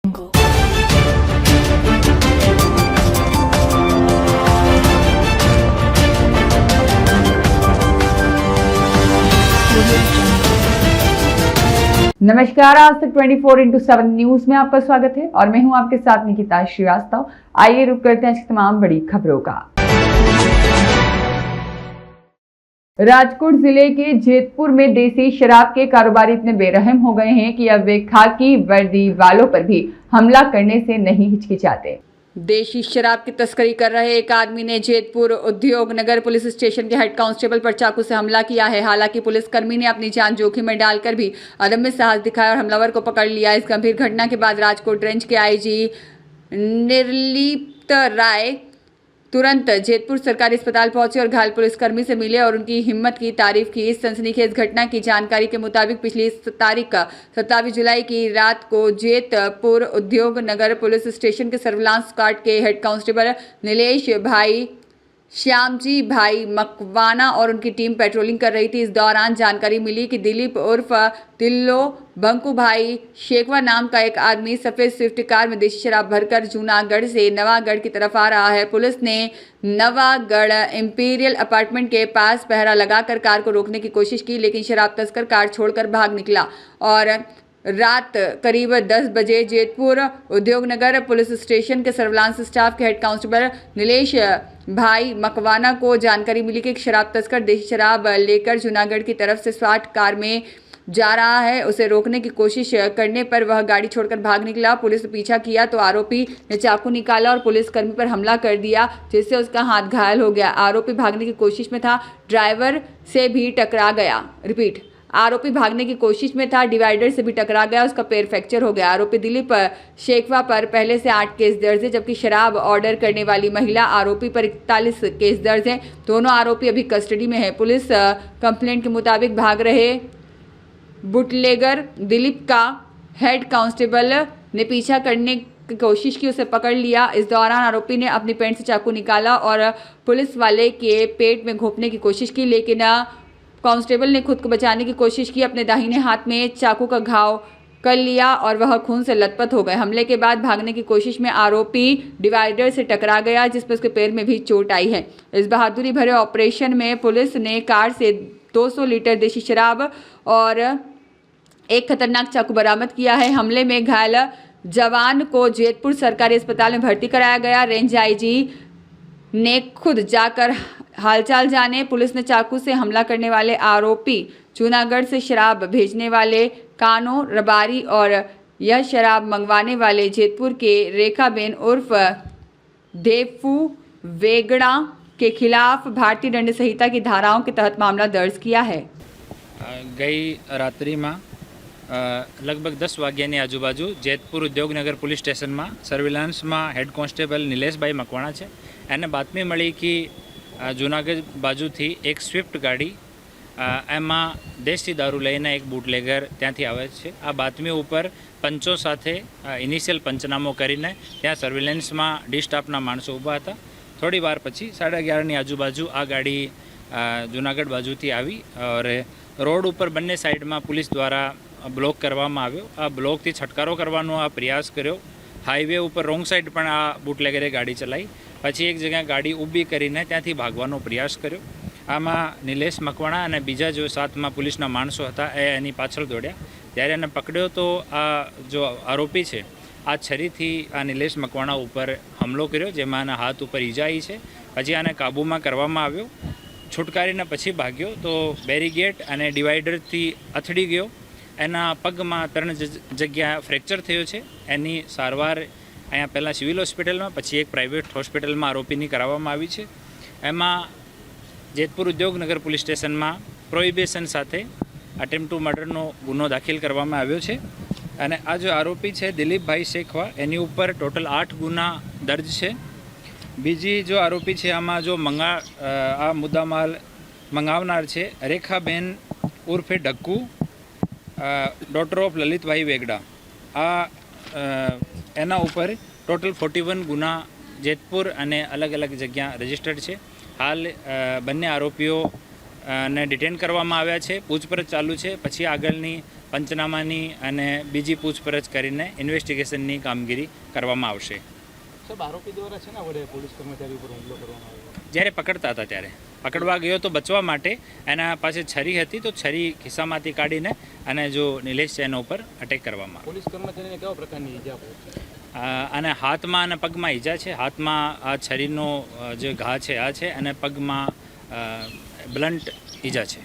नमस्कार, आज तक 24/7 न्यूज में आपका स्वागत है और मैं हूं आपके साथ निकिता श्रीवास्तव। आइए रुक करते हैं आज की तमाम बड़ी खबरों का। राजकोट जिले के जेतपुर में देसी शराब के कारोबारी इतने बेरहम हो गए हैं कि अब वे खाकी वर्दी वालों पर भी हमला करने से नहीं हिचकिचाते। देशी शराब की तस्करी कर रहे एक आदमी ने जेतपुर उद्योग नगर पुलिस स्टेशन के हेड कांस्टेबल पर चाकू से हमला किया है। हालांकि पुलिसकर्मी ने अपनी जान जोखिम में डालकर भी अदम्य साहस दिखाया और हमलावर को पकड़ लिया। इस गंभीर घटना के बाद राजकोट रेंज के आईजी निर्लिप्त राय तुरंत जेतपुर सरकारी अस्पताल पहुंचे और घायल पुलिसकर्मी से मिले और उनकी हिम्मत की तारीफ की। इस सनसनीखेज घटना की जानकारी के मुताबिक पिछली तारीख 27 जुलाई की रात को जेतपुर उद्योग नगर पुलिस स्टेशन के सर्विलांस स्क्वाड के हेड कांस्टेबल नीलेश भाई श्यामजी भाई मकवाना और उनकी टीम पेट्रोलिंग कर रही थी। इस दौरान जानकारी मिली कि दिलीप उर्फ तिल्लो बंकू भाई शेखवा नाम का एक आदमी सफेद स्विफ्ट कार में देशी शराब भरकर जूनागढ़ से नवागढ़ की तरफ आ रहा है। पुलिस ने नवागढ़ इंपीरियल अपार्टमेंट के पास पहरा लगाकर कार को रोकने की कोशिश की, लेकिन शराब तस्कर कार छोड़कर भाग निकला और रात करीब 10 बजे जेतपुर उद्योग नगर पुलिस स्टेशन के सर्विलांस स्टाफ के हेड कांस्टेबल नीलेश भाई मकवाना को जानकारी मिली कि एक शराब तस्कर देशी शराब लेकर जूनागढ़ की तरफ से स्वाट कार में जा रहा है। उसे रोकने की कोशिश करने पर वह गाड़ी छोड़कर भाग निकला। पुलिस ने पीछा किया तो आरोपी ने चाकू निकाला और पुलिसकर्मी पर हमला कर दिया, जिससे उसका हाथ घायल हो गया। आरोपी भागने की कोशिश में था, ड्राइवर से भी टकरा गया। आरोपी भागने की कोशिश में था, डिवाइडर से भी टकरा गया, उसका पैर फ्रैक्चर हो गया। आरोपी दिलीप शेखवा पर पहले से 8 केस दर्ज है, जबकि शराब ऑर्डर करने वाली महिला आरोपी पर 41 केस दर्ज हैं। दोनों आरोपी अभी कस्टडी में है। पुलिस कंप्लेंट के मुताबिक भाग रहे बुटलेगर दिलीप का हेड कांस्टेबल ने पीछा करने की कोशिश की, उसे पकड़ लिया। इस दौरान आरोपी ने अपनी पैंट से चाकू निकाला और पुलिस वाले के पेट में घोंपने की कोशिश की, लेकिन कांस्टेबल ने खुद को बचाने की कोशिश की। अपने दाहिने हाथ में चाकू का घाव कर लिया और वह खून से लथपथ हो गए। हमले के बाद भागने की कोशिश में आरोपी डिवाइडर से टकरा गया, जिसमें उसके पैर में भी चोट आई है। इस बहादुरी भरे ऑपरेशन में पुलिस ने कार से 200 लीटर देशी शराब और एक खतरनाक चाकू बरामद किया है। हमले में घायल जवान को जेतपुर सरकारी अस्पताल में भर्ती कराया गया। रेंज आईजी ने खुद जाकर हालचाल जाने। पुलिस ने चाकू से हमला करने वाले आरोपी, जूनागढ़ से शराब भेजने वाले कानो रबारी और यह शराब मंगवाने वाले जेतपुर के रेखाबेन उर्फ देवफू वेगड़ा के खिलाफ भारतीय दंड संहिता की धाराओं के तहत मामला दर्ज किया है। गई रात्रि में लगभग 10 वाग्यानी आजूबाजू जेतपुर उद्योगनगर पुलिस स्टेशन में सर्विलांस में हेड कांस्टेबल नीलेशभाई मकवाणा है, एने बातमी मળી कि जूनागढ़ बाजू थी एक स्विफ्ट गाड़ी एमां देशी दारू लईने एक बूटलेगर त्यांथी आवे छे। आ बातमी उपर पंचो साथे इनिशियल पंचनामो करीने त्यां सर्विलन्स में डी स्टाफना माणसो ऊभा हता। थोड़ी वार पछी 11:30 आजूबाजू आ गाड़ी जूनागढ़ बाजूथी आवी और रोड पर बंने साइड में पुलिस द्वारा ब्लॉक करवामां आव्यो। आ ब्लॉक थी छटकारो करवानो आ प्रयास कर्यो। हाईवे पर रोंग साइड पण आ बूटलेगरे गाड़ी चलाई, पछी एक जगह गाड़ी ऊभी करीने त्यांथी भागवानो प्रयास कर्यो। आमां नीलेश मकवाणा अने बीजा जो 7 पुलिसना माणसो हता ए एनी पाछळ दौड्या, त्यारे एने पकड्यो तो आ जो आरोपी छे आ छरीथी आ नीलेश मकवाणा उपर हमलो कर्यो, जेमां आना हाथ उपर ईजा आई छे। पछी आने काबूमां करवामां आव्यो। छूटकारीने पछी भाग्यो तो बेरीगेट अने डिवाइडरथी અથડી गयो। एना पगमां 3 जग्या फ्रेक्चर थयो छे। एनी सारवार अहींया पहला सिविल होस्पिटल में, पछी एक प्राइवेट होस्पिटल में आरोपीनी कराववामां आवी छे। एमां जेतपुर उद्योगनगर पुलिस स्टेशन में प्रोहिबिशन साथे अटेम्प्ट टू मर्डरनो गुनो दाखिल करवामां आव्यो छे। अने आ जो आरोपी है दिलीप भाई शेखवा, एनी उपर टोटल 8 गुना दर्ज है। बीजी जो आरोपी है आमां जो आ मुद्दामाल मंगावनार है रेखाबेन उर्फे ढक्कू, डॉटर ऑफ ललित भाई वेगड़ा, आ एना उपर टोटल 41 गुना जेतपुर अने अलग अलग जगह रजिस्टर्ड है। हाल बंने आरोपीओ ने डिटेन करवामां आव्या छे, पूछपरछ चालू है, पछी आगळनी પંચનામાની અને બીજી પૂછપરછ કરીને ઇન્વેસ્ટિગેશનની કામગીરી કરવામાં આવશે. સાહેબ, આરોપી દ્વારા છે ને વડે પોલીસ કર્મચારી ઉપર હુમલો કરવામાં આવ્યો. જ્યારે પકડતા હતા ત્યારે પકડવા ગયો તો બચવા માટે એના પાસે છરી હતી, તો છરી ખિસ્સામાંથી કાઢીને અને જો નિલેશ છે એના ઉપર અટેક કરવામાં આવ્યો. પોલીસ કર્મચારીને કેવા પ્રકારની ઈજા પહોંચી? અને હાથમાં અને પગમાં ઈજા છે. હાથમાં આ છરીનો જે ઘા છે આ છે અને પગમાં બ્લન્ટ ઈજા છે.